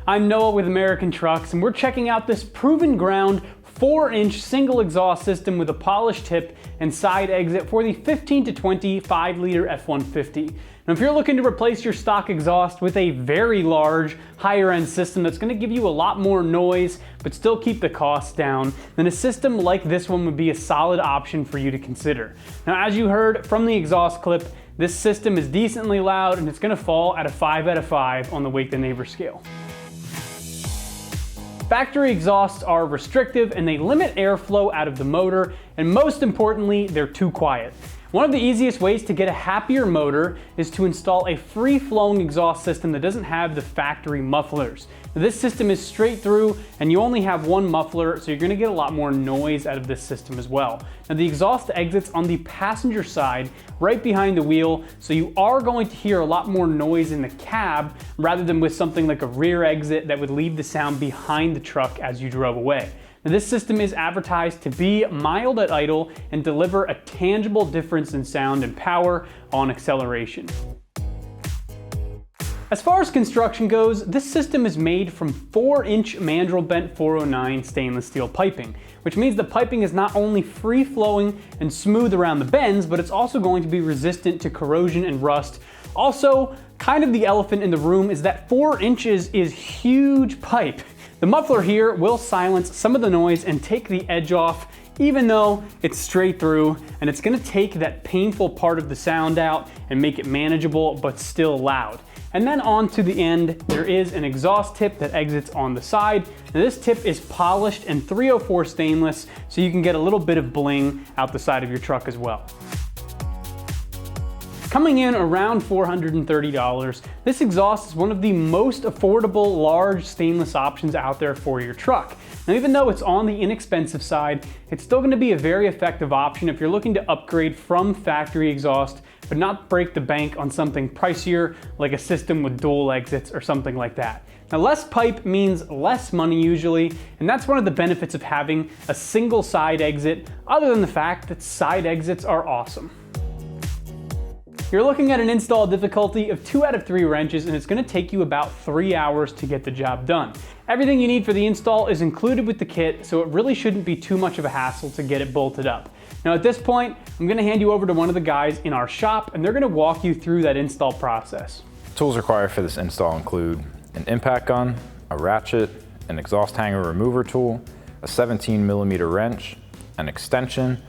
I'm Noah with American Trucks, and we're checking out this proven ground 4-inch single exhaust system with a polished tip and side exit for the 15 to 20 5-liter F-150. Now, if you're looking to replace your stock exhaust with a very large, higher-end system that's going to give you a lot more noise but still keep the costs down, then a system like this one would be a solid option for you to consider. Now, as you heard from the exhaust clip, this system is decently loud and it's going to fall at a 5 out of 5 on the Wake the Neighbor scale. Factory exhausts are restrictive and they limit airflow out of the motor, and most importantly, they're too quiet. One of the easiest ways to get a happier motor is to install a free-flowing exhaust system that doesn't have the factory mufflers. Now, this system is straight through and you only have one muffler, so you're going to get a lot more noise out of this system as well. Now, the exhaust exits on the passenger side right behind the wheel, so you are going to hear a lot more noise in the cab rather than with something like a rear exit that would leave the sound behind the truck as you drove away. Now, this system is advertised to be mild at idle and deliver a tangible difference in sound and power on acceleration. As far as construction goes, this system is made from 4-inch mandrel bent 409 stainless steel piping, which means the piping is not only free-flowing and smooth around the bends, but it's also going to be resistant to corrosion and rust. Also, kind of the elephant in the room is that 4 inches is huge pipe. The muffler here will silence some of the noise and take the edge off, even though it's straight through, and it's going to take that painful part of the sound out and make it manageable but still loud. And then on to the end, there is an exhaust tip that exits on the side. Now, this tip is polished and 304 stainless, so you can get a little bit of bling out the side of your truck as well. Coming in around $430, this exhaust is one of the most affordable large stainless options out there for your truck. Now, even though it's on the inexpensive side, it's still going to be a very effective option if you're looking to upgrade from factory exhaust but not break the bank on something pricier like a system with dual exits or something like that. Now, less pipe means less money usually, and that's one of the benefits of having a single side exit, other than the fact that side exits are awesome. You're looking at an install difficulty of 2 out of 3 wrenches, and it's going to take you about 3 hours to get the job done. Everything you need for the install is included with the kit, so it really shouldn't be too much of a hassle to get it bolted up. Now, at this point, I'm going to hand you over to one of the guys in our shop, and they're going to walk you through that install process. Tools required for this install include an impact gun, a ratchet, an exhaust hanger remover tool, a 17mm wrench, an extension,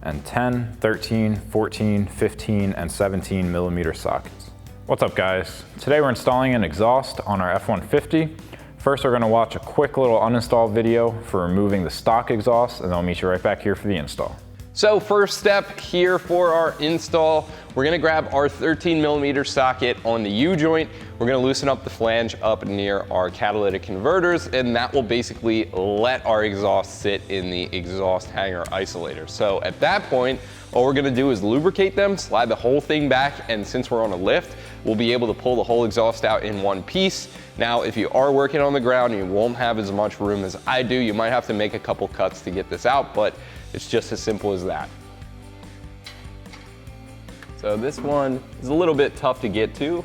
and 10, 13, 14, 15, and 17mm sockets. What's up, guys? Today we're installing an exhaust on our F-150. First, we're gonna watch a quick little uninstall video for removing the stock exhaust, and then I'll meet you right back here for the install. So first step here for our install, we're gonna grab our 13mm socket on the U-joint. We're gonna loosen up the flange up near our catalytic converters, and that will basically let our exhaust sit in the exhaust hanger isolator. So at that point, all we're gonna do is lubricate them, slide the whole thing back, and since we're on a lift, we'll be able to pull the whole exhaust out in one piece. Now, if you are working on the ground, you won't have as much room as I do. You might have to make a couple cuts to get this out, but it's just as simple as that. So this one is a little bit tough to get to,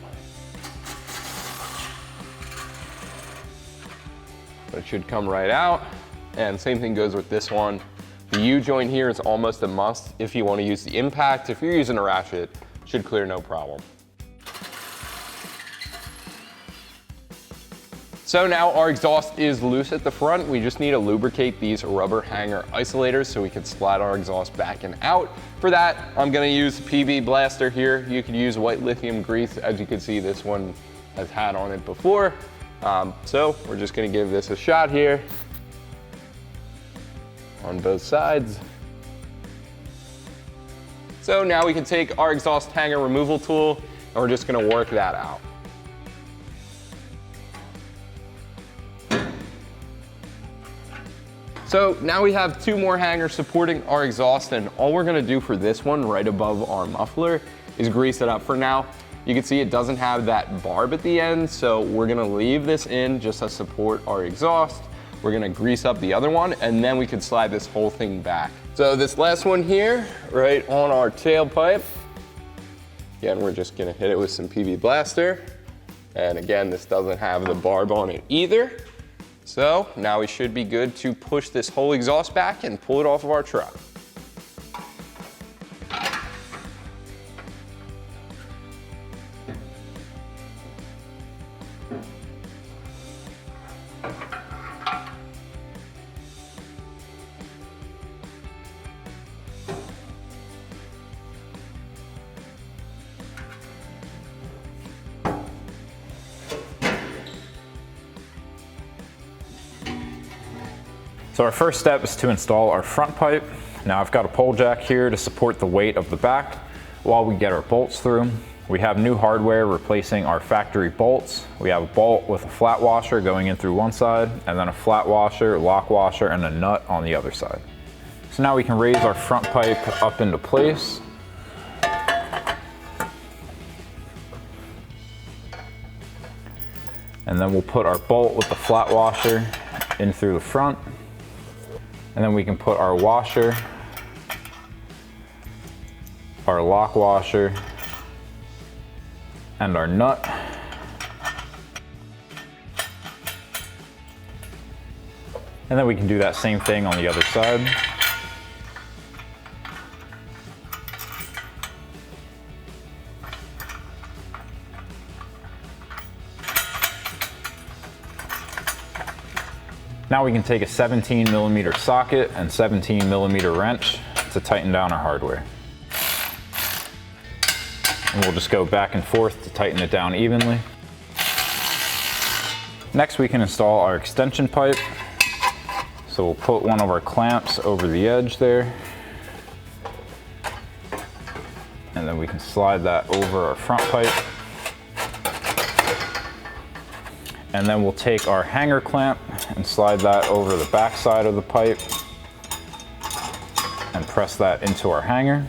but it should come right out. And same thing goes with this one. The U-joint here is almost a must if you want to use the impact. If you're using a ratchet, it should clear no problem. So now our exhaust is loose at the front. We just need to lubricate these rubber hanger isolators so we can slide our exhaust back and out. For that, I'm gonna use PB Blaster here. You could use white lithium grease. As you can see, this one has had on it before. So we're just gonna give this a shot here on both sides. So now we can take our exhaust hanger removal tool and we're just gonna work that out. So now we have 2 more hangers supporting our exhaust, and all we're gonna do for this one right above our muffler is grease it up. For now, you can see it doesn't have that barb at the end, so we're gonna leave this in just to support our exhaust. We're gonna grease up the other one, and then we can slide this whole thing back. So this last one here, right on our tailpipe, again, we're just gonna hit it with some PB Blaster. And again, this doesn't have the barb on it either. So now we should be good to push this whole exhaust back and pull it off of our truck. So our first step is to install our front pipe. Now I've got a pole jack here to support the weight of the back while we get our bolts through. We have new hardware replacing our factory bolts. We have a bolt with a flat washer going in through one side, and then a flat washer, lock washer, and a nut on the other side. So now we can raise our front pipe up into place. And then we'll put our bolt with the flat washer in through the front. And then we can put our washer, our lock washer, and our nut. And then we can do that same thing on the other side. Now we can take a 17mm socket and 17mm wrench to tighten down our hardware. And we'll just go back and forth to tighten it down evenly. Next we can install our extension pipe. So we'll put one of our clamps over the edge there. And then we can slide that over our front pipe. And then we'll take our hanger clamp and slide that over the back side of the pipe and press that into our hanger.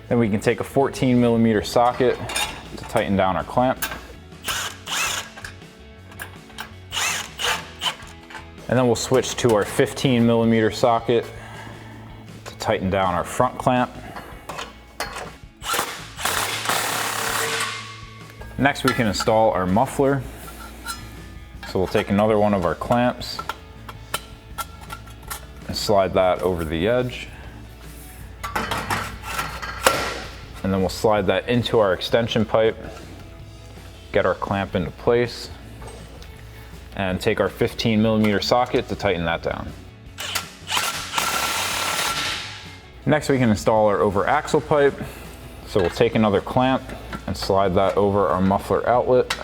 Then we can take a 14mm socket to tighten down our clamp. And then we'll switch to our 15mm socket to tighten down our front clamp. Next we can install our muffler. So we'll take another one of our clamps and slide that over the edge. And then we'll slide that into our extension pipe, get our clamp into place, and take our 15mm socket to tighten that down. Next we can install our over axle pipe. So we'll take another clamp and slide that over our muffler outlet.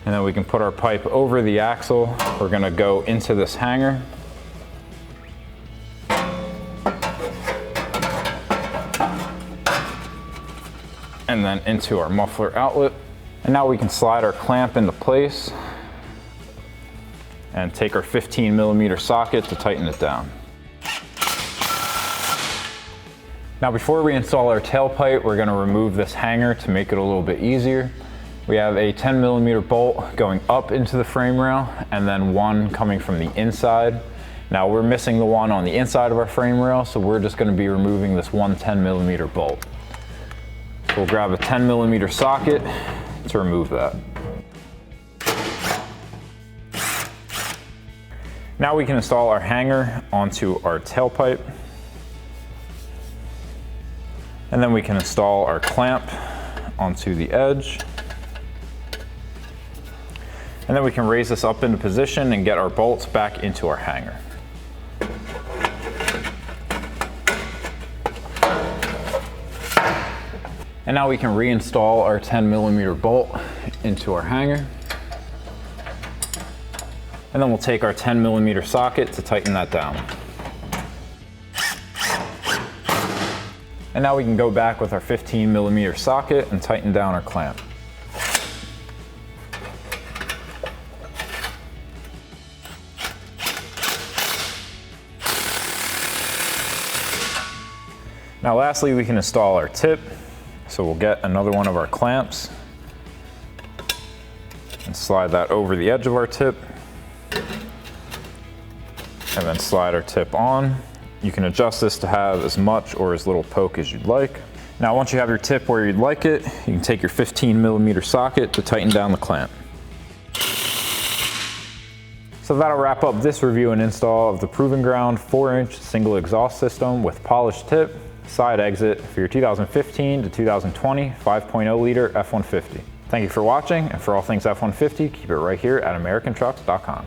And then we can put our pipe over the axle. We're gonna go into this hanger. And then into our muffler outlet. And now we can slide our clamp into place and take our 15mm socket to tighten it down. Now before we install our tailpipe, we're gonna remove this hanger to make it a little bit easier. We have a 10mm bolt going up into the frame rail and then one coming from the inside. Now we're missing the one on the inside of our frame rail, so we're just going to be removing this one 10mm bolt. So we'll grab a 10mm socket to remove that. Now we can install our hanger onto our tailpipe. And then we can install our clamp onto the edge. And then we can raise this up into position and get our bolts back into our hanger. And now we can reinstall our 10mm bolt into our hanger. And then we'll take our 10mm socket to tighten that down. And now we can go back with our 15mm socket and tighten down our clamp. Now lastly, we can install our tip. So we'll get another one of our clamps and slide that over the edge of our tip. And then slide our tip on. You can adjust this to have as much or as little poke as you'd like. Now once you have your tip where you'd like it, you can take your 15mm socket to tighten down the clamp. So that'll wrap up this review and install of the Proving Ground 4-inch single exhaust system with polished tip, side exit for your 2015 to 2020 5.0 liter F-150. Thank you for watching, and for all things F-150, keep it right here at AmericanTrucks.com.